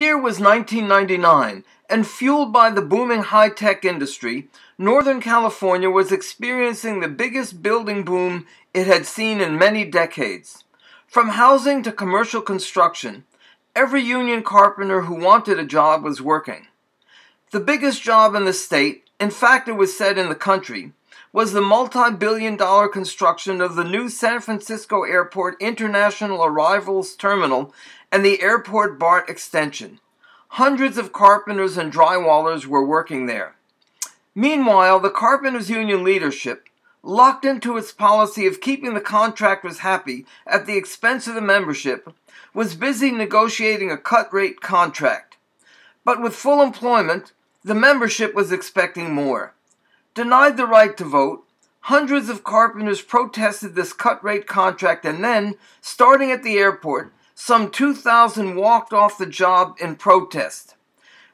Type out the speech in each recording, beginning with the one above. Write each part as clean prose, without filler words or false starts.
The year was 1999, and fueled by the booming high-tech industry, Northern California was experiencing the biggest building boom it had seen in many decades. From housing to commercial construction, every union carpenter who wanted a job was working. The biggest job in the state, in fact it was said in the country, was the multi-billion-dollar construction of the new San Francisco Airport International Arrivals Terminal and the Airport BART extension. Hundreds of carpenters and drywallers were working there. Meanwhile, the Carpenters Union leadership, locked into its policy of keeping the contractors happy at the expense of the membership, was busy negotiating a cut-rate contract. But with full employment, the membership was expecting more. Denied the right to vote, hundreds of carpenters protested this cut-rate contract, and then, starting at the airport, some 2,000 walked off the job in protest.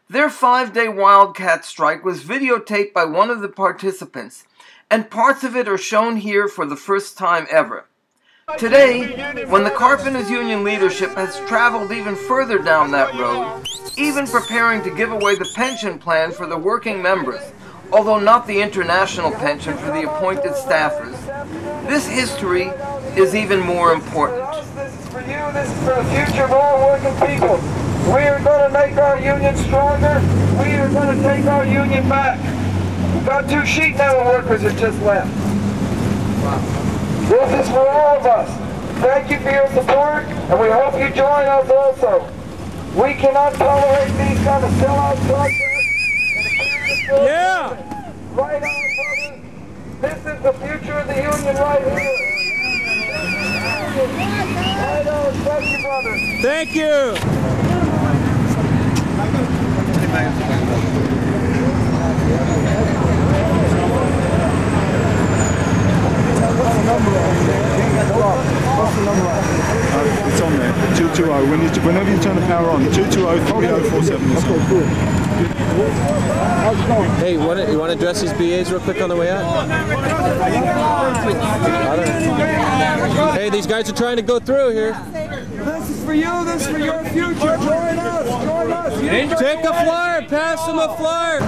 Their 5-day Wildcat strike was videotaped by one of the participants, and parts of it are shown here for the first time ever. Today, when the Carpenters Union leadership has traveled even further down that road, even preparing to give away the pension plan for the working members, although not the international pension for the appointed staffers, this history is even more important. This is for you, this is for the future of all working people. We are going to make our union stronger. We are going to take our union back. About 2 sheet metal workers have just left. This is for all of us. Thank you for your support, and we hope you join us also. We cannot tolerate these kind of sellout contracts. Yeah! Right on, brothers. This is the future of the union right here. Right on, thank you, brother. Thank you! It's on there, 220. Whenever you turn the power on, 220-3047. Hey, you want to address these BAs real quick on the way out? Hey, these guys are trying to go through here. This is for you, this is for your future. Join us, join us. Take a flyer, pass them a flyer.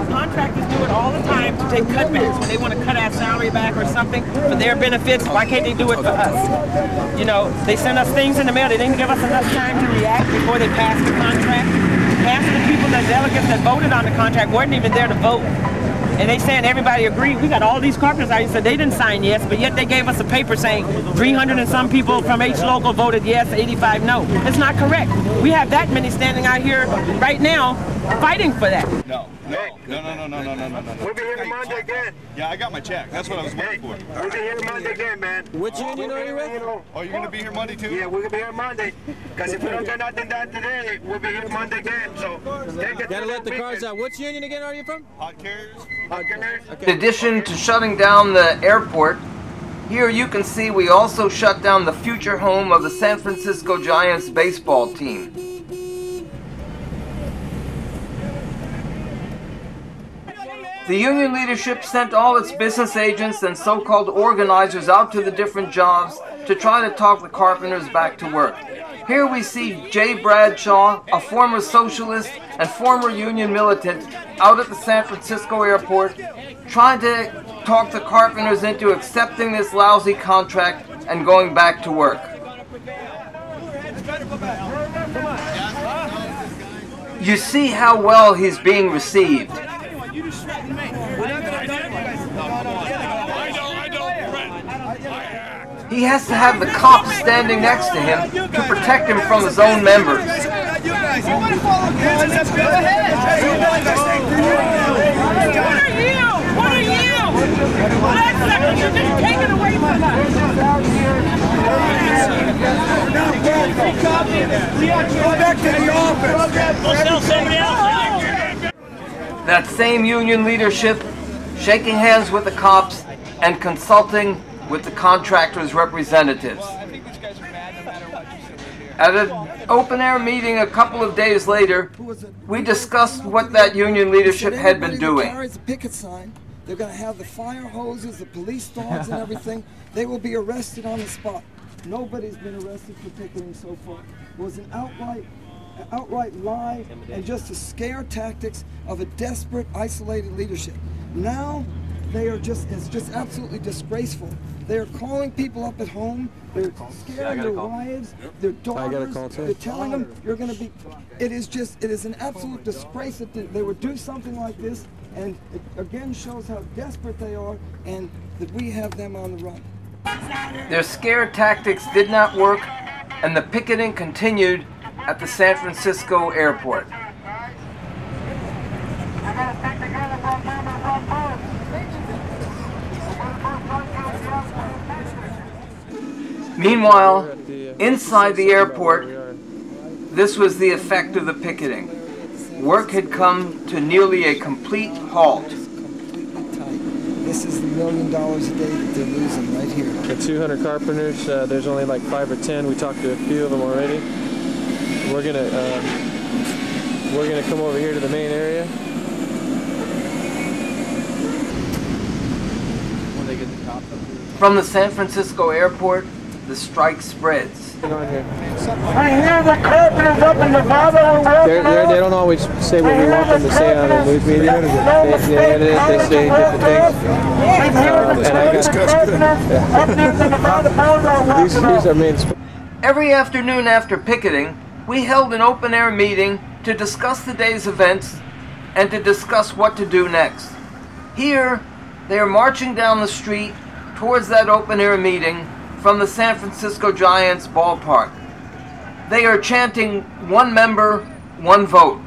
Contractors do it all the time to take cutbacks when they want to cut our salary back or something for their benefits. Why can't they do it for us? You know, they send us things in the mail. They didn't give us enough time to react before they passed the contract. Half of the people, the delegates that voted on the contract, weren't even there to vote. And they saying everybody agreed. We got all these carpenters out here said they didn't sign yes, but yet they gave us a paper saying 300 and some people from each local voted yes, 85 no. It's not correct. We have that many standing out here right now fighting for that. No. We'll be here Monday again. Yeah, I got my check. That's what I was waiting for. We'll be here Monday again, man. Which union are you with? Oh, you're going to be here Monday too? Yeah, we're going to be here Monday. Because if we don't get nothing done today, we'll be here Monday again. So, Gotta let the cars out. Which union again are you from? Hot carriers? In addition to shutting down the airport, here you can see we also shut down the future home of the San Francisco Giants baseball team. The union leadership sent all its business agents and so-called organizers out to the different jobs to try to talk the carpenters back to work. Here we see Jay Bradshaw, a former socialist and former union militant, out at the San Francisco airport, trying to talk the carpenters into accepting this lousy contract and going back to work. You see how well he's being received. He has to have the cops standing next to him to protect him from his own members. What are you? Last second, you're just taking away from us. Go back to the office. We'll sell somebody else. That same union leadership shaking hands with the cops and consulting with the contractors' representatives. At an open-air meeting a couple of days later, we discussed what that union leadership had been doing. They're going to have the fire hoses, the police dogs and everything. They will be arrested on the spot. Nobody's been arrested for picketing so far. It was an outright lie and just the scare tactics of a desperate, isolated leadership. Now, it's just absolutely disgraceful. They are calling people up at home. They're scaring their wives, their daughters. They're telling them you're going to be. It is an absolute disgrace that they would do something like this, and it again shows how desperate they are and that we have them on the run. Their scare tactics did not work, and the picketing continued at the San Francisco airport. Meanwhile, inside the airport, this was the effect of the picketing. Work had come to nearly a complete halt. This is the $1 million a day that they're losing right here. The 200 carpenters, there's only like 5 or 10. We talked to a few of them already. We're gonna come over here to the main area. From the San Francisco airport, the strike spreads. I hear the carpenters up in Nevada. They don't always say what we want them to say on the news media. They edit it, they say different things. These are main. Every afternoon after picketing, we held an open-air meeting to discuss the day's events and to discuss what to do next. Here, they are marching down the street towards that open-air meeting from the San Francisco Giants ballpark. They are chanting, "One member, one vote."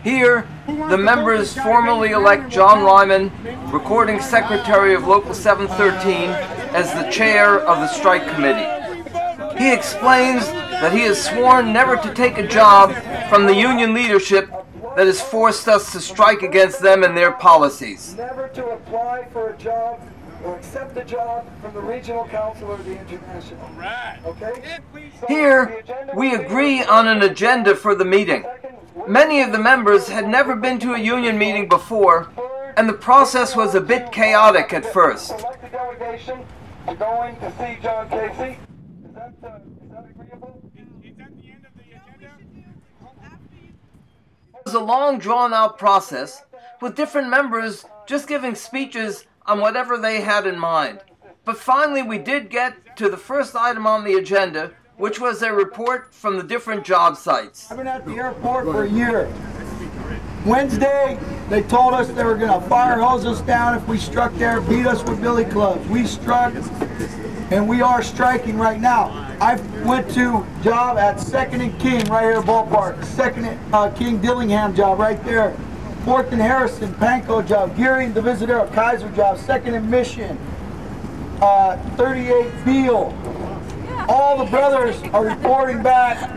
Here, the members formally elect John Ryman, recording secretary of Local 713, as the chair of the strike committee. He explains that he has sworn never to take a job from the union leadership that has forced us to strike against them and their policies. Never to apply for a job or accept a job from the regional council or the international. Right. Okay? Here, we agree on an agenda for the meeting. Many of the members had never been to a union meeting before, and the process was a bit chaotic at first. Select the delegation to going to see John Casey. Is that agreeable? It was a long, drawn-out process, with different members just giving speeches on whatever they had in mind. But finally, we did get to the first item on the agenda, which was a report from the different job sites. I've been at the airport for a year. Wednesday, they told us they were going to fire hose us down if we struck there, beat us with billy clubs. We struck, and we are striking right now. I went to job at 2nd and King right here at Ballpark. 2nd and King Dillingham job right there. 4th and Harrison, Panko job. Geary and Divisadero, Kaiser job. 2nd and Mission. 38 Beale. All the brothers are reporting back.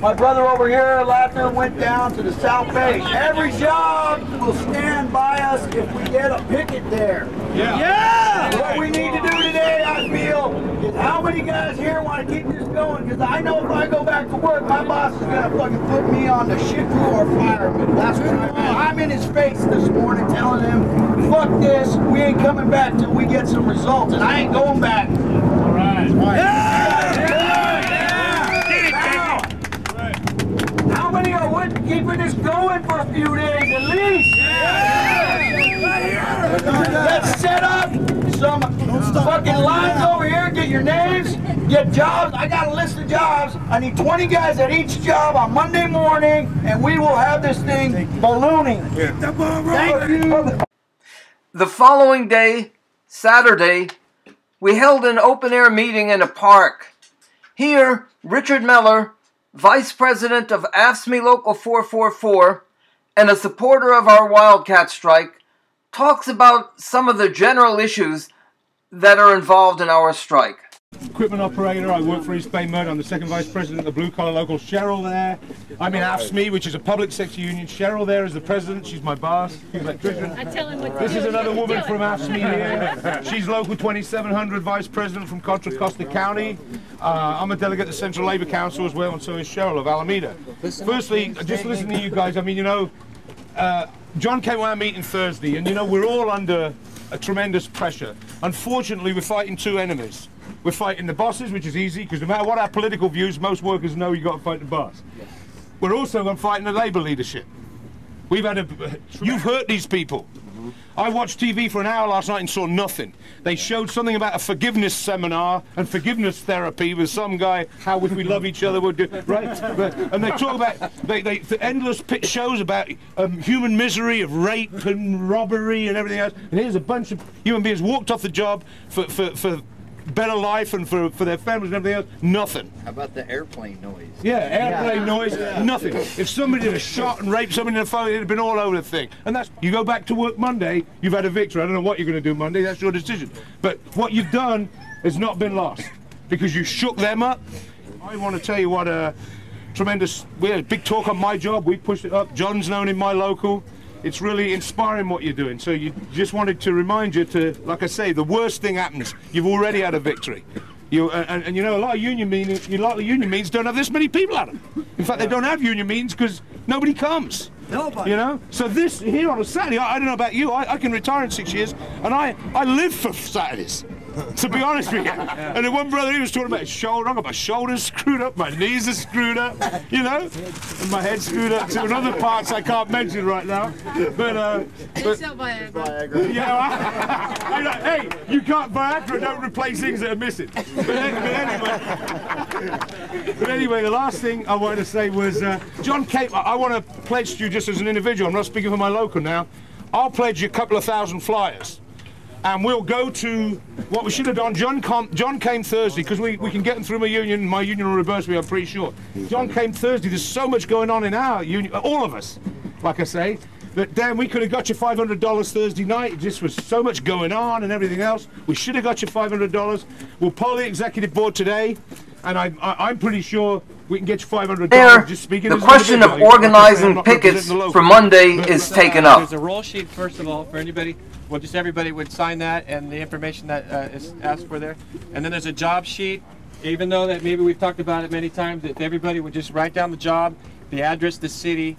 My brother over here, Lather, went down to the South Bay. Every job will stand by us if we get a picket there. Yeah! What we need to do today, I feel, is how many guys here want to keep this going? Because I know if I go back to work, my boss is going to fucking put me on the shit crew or fire me. That's what I'm in his face this morning telling him, fuck this, we ain't coming back till we get some results. And I ain't going back. All right. Yeah! How many are keeping this going for a few days at least? Let's set up some fucking lines over here, get your names, get jobs. I got a list of jobs. I need 20 guys at each job on Monday morning, and we will have this thing ballooning. Thank you. The following day, Saturday, we held an open-air meeting in a park. Here, Richard Miller, Vice President of AFSCME Local 444 and a supporter of our Wildcat strike, talks about some of the general issues that are involved in our strike. Equipment operator, I work for East Bay Mud. I'm the second vice president of the Blue Collar Local. Cheryl there. I'm in AFSCME, which is a public sector union. Cheryl there is the president. She's my boss. She's an electrician. This is another woman from AFSCME here. She's Local 2700 vice president from Contra Costa County. I'm a delegate to Central Labor Council as well, and so is Cheryl of Alameda. Firstly, just listen to you guys. I mean, you know, John came to our meeting Thursday, and you know, we're all under a tremendous pressure. Unfortunately, we're fighting two enemies. We're fighting the bosses, which is easy, because no matter what our political views, most workers know you've got to fight the boss. We're also fighting the Labour leadership. You've hurt these people. I watched TV for an hour last night and saw nothing. They showed something about a forgiveness seminar and forgiveness therapy with some guy, how if we love each other would do, right? And they talk about, the endless shows about human misery of rape and robbery and everything else. And here's a bunch of human beings walked off the job for better life and for their families and everything else. Nothing. How about the airplane noise? Yeah, airplane noise, nothing. If somebody had shot and raped somebody in the phone, it'd have been all over the thing. And that's, you go back to work Monday, you've had a victory. I don't know what you're going to do Monday, that's your decision. But what you've done has not been lost, because you shook them up. I want to tell you what a tremendous, we had a big talk on my job, we pushed it up. John's known in my local. It's really inspiring what you're doing. So you just wanted to remind you to, like I say, the worst thing happens. You've already had a victory. And you know, a lot of union meetings don't have this many people at them. In fact, they don't have union meetings because nobody comes. Nobody. You know? So this here on a Saturday, I don't know about you, I can retire in 6 years, and I live for Saturdays. To be honest with you. And the one brother, he was talking about his shoulder. I got my shoulders screwed up, my knees are screwed up, you know, and my head's screwed up too. And other parts I can't mention right now. But Viagra. Yeah, hey, you can't Viagra, don't replace things that are missing. But anyway, the last thing I wanted to say was, John came, I want to pledge to you just as an individual, I'm not speaking for my local now, I'll pledge you a couple of thousand flyers. And we'll go to what we should have done. John came Thursday, because we can get them through my union will reimburse me, I'm pretty sure. John came Thursday. There's so much going on in our union, all of us, like I say, that Dan, we could have got you $500 Thursday night. It just was so much going on and everything else. We should have got you $500. We'll poll the executive board today, and I'm pretty sure we can get you $500. There, just speaking the as an question of individual. organizing pickets for Monday is taken up. There's a roll sheet, first of all, for anybody. Well, just everybody would sign that and the information that is asked for there. And then there's a job sheet, even though that maybe we've talked about it many times, if everybody would just write down the job, the address, the city,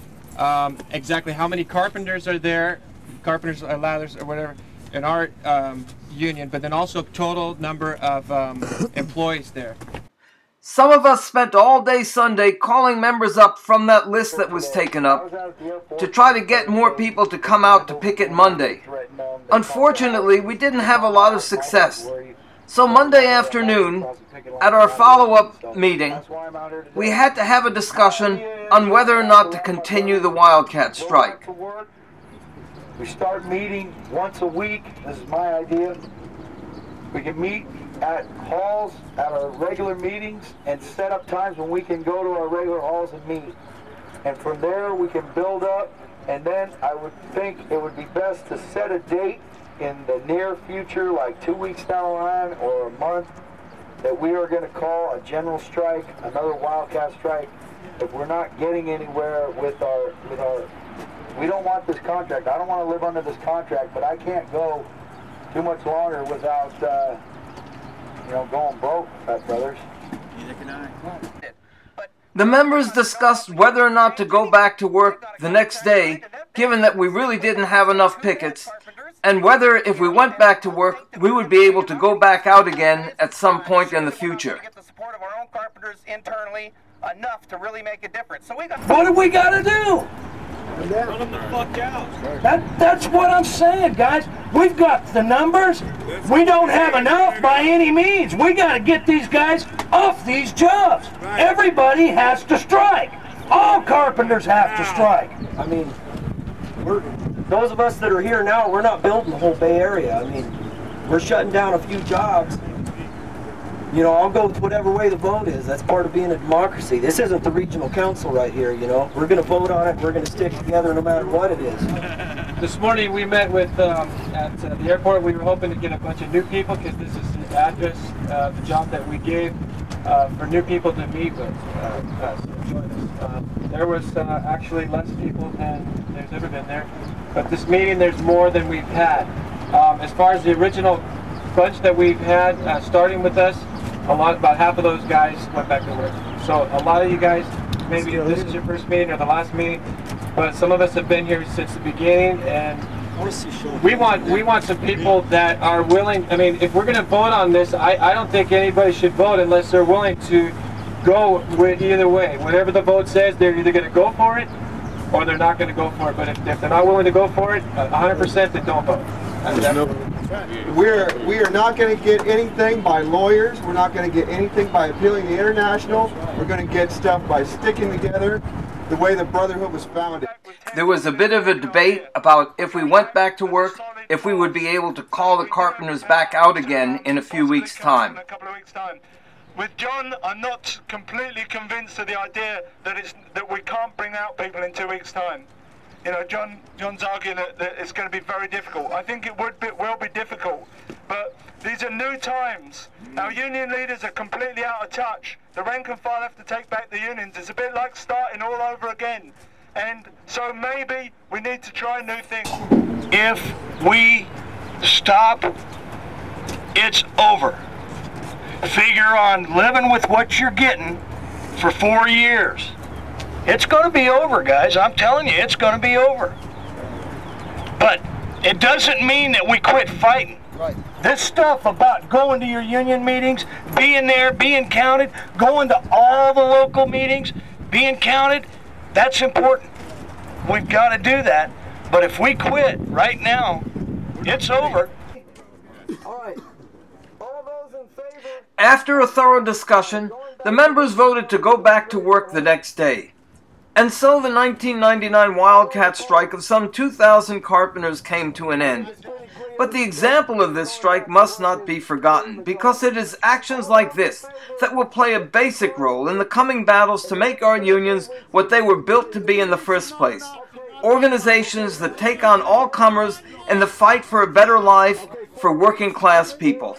exactly how many carpenters are there, carpenters or lathers or whatever, in our union, but then also total number of employees there. Some of us spent all day Sunday calling members up from that list that was taken up to try to get more people to come out to picket Monday. Unfortunately, we didn't have a lot of success. So Monday afternoon, at our follow-up meeting, we had to have a discussion on whether or not to continue the Wildcat strike. We start meeting once a week. This is my idea. We can meet at halls at our regular meetings and set up times when we can go to our regular halls and meet. And from there we can build up, and then I would think it would be best to set a date in the near future, like 2 weeks down the line or a month, that we are going to call a general strike, another Wildcat strike, if we're not getting anywhere with our, we don't want this contract. I don't want to live under this contract, but I can't go too much longer without, you know, going broke, brothers. Neither can I. The members discussed whether or not to go back to work the next day, given that we really didn't have enough pickets, and whether if we went back to work, we would be able to go back out again at some point in the future. Get the support of our own carpenters internally enough to really make a difference. So we got. What do we got to do? Run them the fuck out. That's what I'm saying, guys. We've got the numbers. We don't have enough by any means. We got to get these guys off these jobs. Everybody has to strike. All carpenters have to strike. I mean, those of us that are here now, we're not building the whole Bay Area. I mean, we're shutting down a few jobs. You know, I'll go with whatever way the vote is. That's part of being a democracy. This isn't the regional council right here, you know. We're going to vote on it. We're going to stick together no matter what it is. This morning we met with, at the airport, we were hoping to get a bunch of new people because this is the address, the job that we gave for new people to meet with us, join us. There was actually less people than there's ever been there. But this meeting, there's more than we've had. As far as the original bunch that we've had starting with us, about half of those guys went back to work. So a lot of you guys, maybe this is your first meeting or the last meeting, but some of us have been here since the beginning, and we want some people that are willing. I mean, if we're going to vote on this, I don't think anybody should vote unless they're willing to go with either way. Whatever the vote says, they're either going to go for it or they're not going to go for it. But if they're not willing to go for it, 100%, then don't vote. We are not going to get anything by lawyers. We're not going to get anything by appealing to international. We're going to get stuff by sticking together the way the Brotherhood was founded. There was a bit of a debate about if we went back to work, if we would be able to call the carpenters back out again in a few weeks' time. With John, I'm not completely convinced of the idea that we can't bring out people in 2 weeks' time. You know, John's arguing that it's going to be very difficult. I think it will be difficult, but these are new times. Our union leaders are completely out of touch. The rank and file have to take back the unions. It's a bit like starting all over again. And so maybe we need to try new things. If we stop, it's over. Figure on living with what you're getting for 4 years. It's going to be over, guys. I'm telling you, it's going to be over. But it doesn't mean that we quit fighting. Right. This stuff about going to your union meetings, being there, being counted, going to all the local meetings, being counted, that's important. We've got to do that. But if we quit right now, it's over. All right. All those in favor? After a thorough discussion, the members voted to go back to work the next day. And so the 1999 Wildcat strike of some 2,000 carpenters came to an end. But the example of this strike must not be forgotten, because it is actions like this that will play a basic role in the coming battles to make our unions what they were built to be in the first place. Organizations that take on all comers in the fight for a better life for working class people.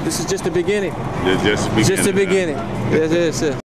This is just the beginning. It's just the beginning. Just the beginning. Yes, yes, yes.